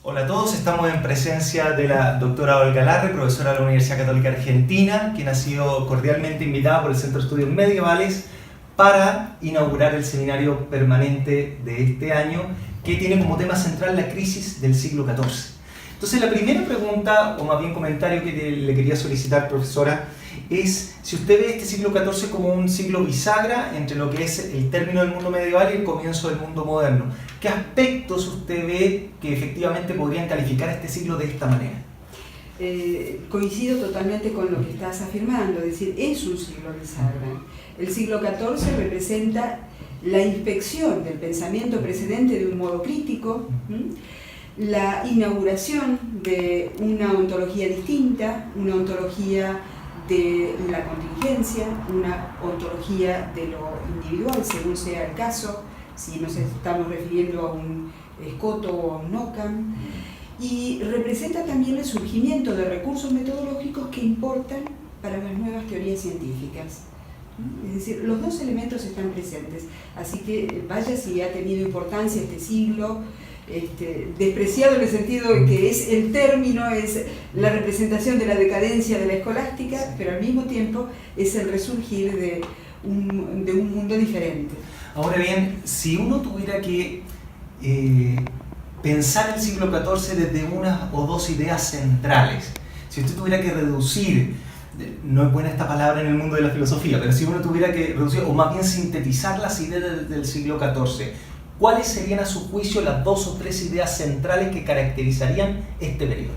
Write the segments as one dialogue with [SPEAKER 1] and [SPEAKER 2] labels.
[SPEAKER 1] Hola a todos, estamos en presencia de la doctora Olga Larre, profesora de la Universidad Católica Argentina, quien ha sido cordialmente invitada por el Centro de Estudios Medievales para inaugurar el seminario permanente de este año, que tiene como tema central la crisis del siglo XIV. Entonces la primera pregunta, o más bien comentario que le quería solicitar, profesora, es si usted ve este siglo XIV como un siglo bisagra entre lo que es el término del mundo medieval y el comienzo del mundo moderno. ¿Qué aspectos usted ve que efectivamente podrían calificar este siglo de esta manera?
[SPEAKER 2] Coincido totalmente con lo que estás afirmando, es decir, es un siglo bisagra. El siglo XIV representa la inspección del pensamiento precedente de un modo crítico, la inauguración de una ontología distinta, una ontología de la contingencia, una ontología de lo individual, según sea el caso, si nos estamos refiriendo a un Escoto o a un Ockham, y representa también el surgimiento de recursos metodológicos que importan para las nuevas teorías científicas. Es decir, los dos elementos están presentes, así que vaya si ha tenido importancia este siglo, despreciado en el sentido de que es el término, es la representación de la decadencia de la escolástica, pero al mismo tiempo es el resurgir de un mundo diferente.
[SPEAKER 1] Ahora bien, si uno tuviera que pensar el siglo XIV desde una o dos ideas centrales, si usted tuviera que reducir, no es buena esta palabra en el mundo de la filosofía, pero si uno tuviera que reducir, o más bien sintetizar las ideas del siglo XIV, ¿cuáles serían a su juicio las dos o tres ideas centrales que caracterizarían este periodo?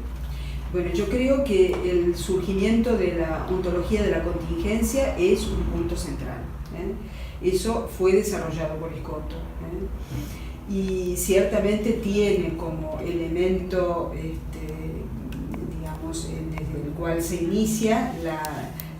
[SPEAKER 2] Bueno, yo creo que el surgimiento de la ontología de la contingencia es un punto central. Eso fue desarrollado por Escoto. Y ciertamente tiene como elemento, digamos, desde el cual se inicia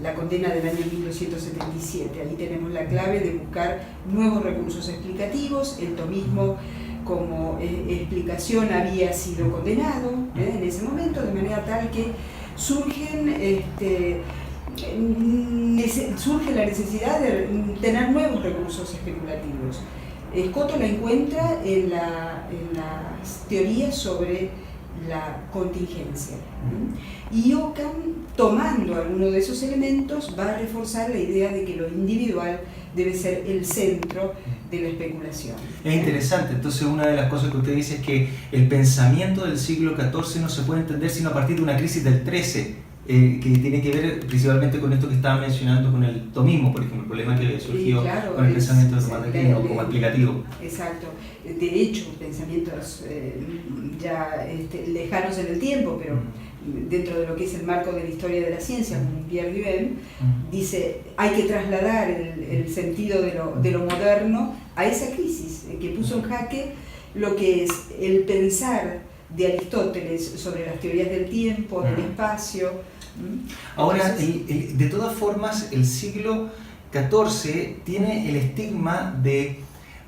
[SPEAKER 2] la condena del año 1277. Ahí tenemos la clave de buscar nuevos recursos explicativos. El tomismo como explicación había sido condenado en ese momento, de manera tal que surge la necesidad de tener nuevos recursos especulativos. Escoto la encuentra en las teorías sobre la contingencia. Y Ockham, tomando alguno de esos elementos, va a reforzar la idea de que lo individual debe ser el centro de la especulación.
[SPEAKER 1] Es interesante, entonces una de las cosas que usted dice es que el pensamiento del siglo XIV no se puede entender sino a partir de una crisis del XIII, que tiene que ver principalmente con esto que estaba mencionando con el tomismo, por ejemplo, el problema que surgió claro, con el pensamiento de Tomás de Aquino como aplicativo.
[SPEAKER 2] Exacto. De hecho, pensamientos ya lejanos en el tiempo, pero dentro de lo que es el marco de la historia de la ciencia, como Pierre Duhem, dice hay que trasladar el sentido de lo moderno a esa crisis que puso en jaque lo que es el pensar de Aristóteles sobre las teorías del tiempo, del espacio.
[SPEAKER 1] Ahora, de todas formas, el siglo XIV tiene el estigma de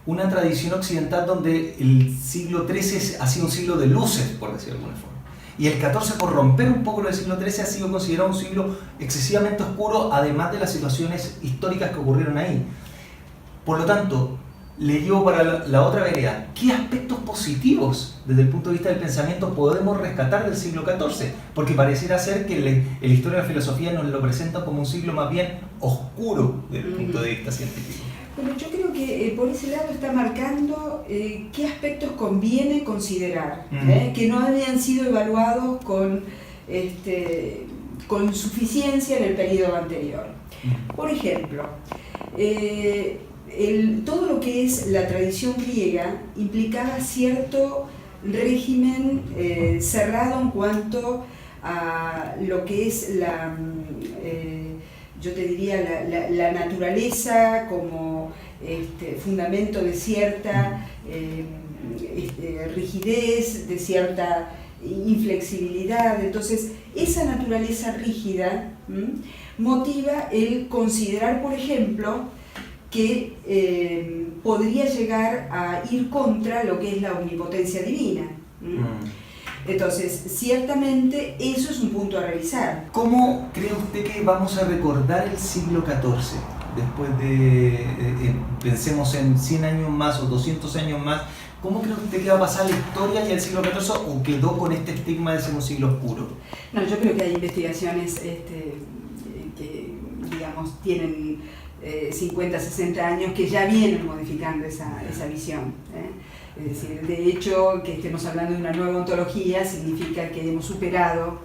[SPEAKER 1] una tradición occidental donde el siglo XIII ha sido un siglo de luces, por decirlo de alguna forma. Y el XIV, por romper un poco lo del siglo XIII, ha sido considerado un siglo excesivamente oscuro, además de las situaciones históricas que ocurrieron ahí. Por lo tanto, le llevo para la otra vereda. ¿Qué aspectos positivos desde el punto de vista del pensamiento podemos rescatar del siglo XIV? Porque pareciera ser que la historia de la filosofía nos lo presenta como un siglo más bien oscuro desde el punto de vista científico.
[SPEAKER 2] Bueno, yo creo que por ese lado está marcando qué aspectos conviene considerar, que no habían sido evaluados con suficiencia en el periodo anterior. Por ejemplo, todo lo que es la tradición griega implicaba cierto régimen cerrado en cuanto a lo que es yo te diría la naturaleza como fundamento de cierta rigidez, de cierta inflexibilidad. Entonces, esa naturaleza rígida motiva el considerar, por ejemplo, que podría llegar a ir contra lo que es la omnipotencia divina. Entonces, ciertamente eso es un punto a revisar.
[SPEAKER 1] ¿Cómo cree usted que vamos a recordar el siglo XIV? Después de, pensemos en 100 años más o 200 años más, ¿Cómo cree usted que va a pasar la historia ya del siglo XIV o quedó con este estigma de ser un siglo oscuro?
[SPEAKER 2] No, yo creo que hay investigaciones que, digamos, tienen 50, 60 años que ya vienen modificando esa visión. Es decir, de hecho, que estemos hablando de una nueva ontología significa que hemos superado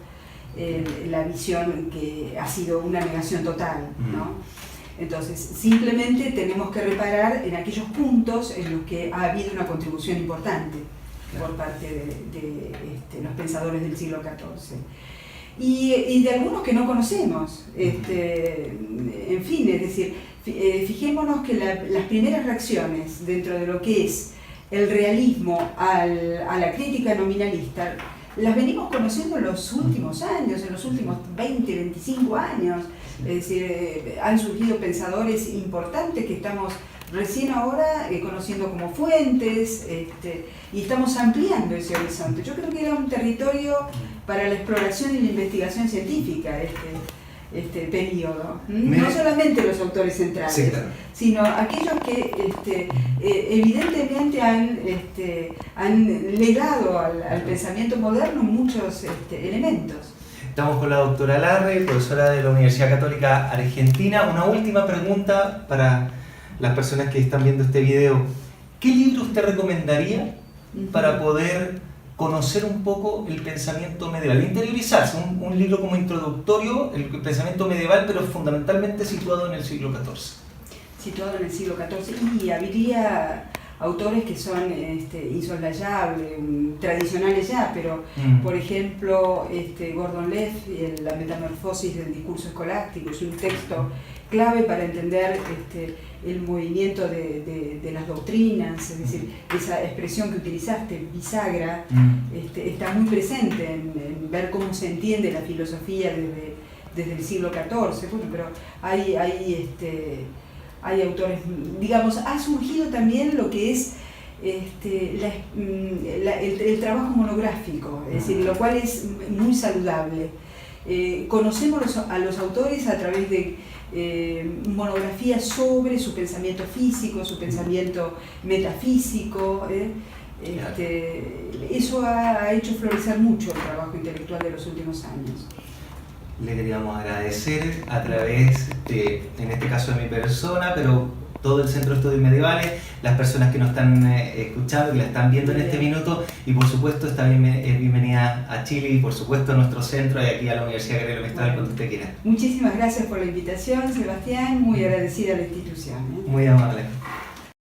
[SPEAKER 2] la visión que ha sido una negación total, ¿no? Entonces, simplemente tenemos que reparar en aquellos puntos en los que ha habido una contribución importante por parte de los pensadores del siglo XIV. Y de algunos que no conocemos. En fin, es decir, fijémonos que las primeras reacciones dentro de lo que es el realismo a la crítica nominalista las venimos conociendo en los últimos años, en los últimos 20, 25 años. Es decir, han surgido pensadores importantes que estamos recién ahora conociendo como fuentes, y estamos ampliando ese horizonte. Yo creo que era un territorio para la exploración y la investigación científica este periodo. No solamente los autores centrales, sí, claro, sino aquellos que evidentemente han legado al pensamiento moderno muchos elementos.
[SPEAKER 1] Estamos con la doctora Larre, profesora de la Universidad Católica Argentina. Una última pregunta para las personas que están viendo este video. ¿Qué libro usted recomendaría para poder conocer un poco el pensamiento medieval, interiorizarse? Un libro como introductorio, el pensamiento medieval, pero fundamentalmente situado en el siglo XIV. Situado en el siglo XIV,
[SPEAKER 2] y habría autores que son insoslayables, tradicionales ya, pero por ejemplo Gordon Leff, La metamorfosis del discurso escolástico, es un texto clave para entender el movimiento de las doctrinas, es decir, esa expresión que utilizaste, bisagra, está muy presente en ver cómo se entiende la filosofía desde el siglo XIV. Bueno, pero hay autores, digamos, ha surgido también lo que es el trabajo monográfico, es decir, lo cual es muy saludable. Conocemos a los autores a través de monografías sobre su pensamiento físico, su pensamiento metafísico. Eso ha hecho florecer mucho el trabajo intelectual de los últimos años.
[SPEAKER 1] Le queríamos agradecer a través de, en este caso de mi persona, pero todo el Centro de Estudios Medievales, las personas que nos están escuchando, que la están viendo en este minuto, y por supuesto está bienvenida a Chile y por supuesto a nuestro centro y aquí a la Universidad Gabriela Mistral, cuando usted quiera.
[SPEAKER 2] Muchísimas gracias por la invitación, Sebastián, muy agradecida a la institución.
[SPEAKER 1] Muy amable.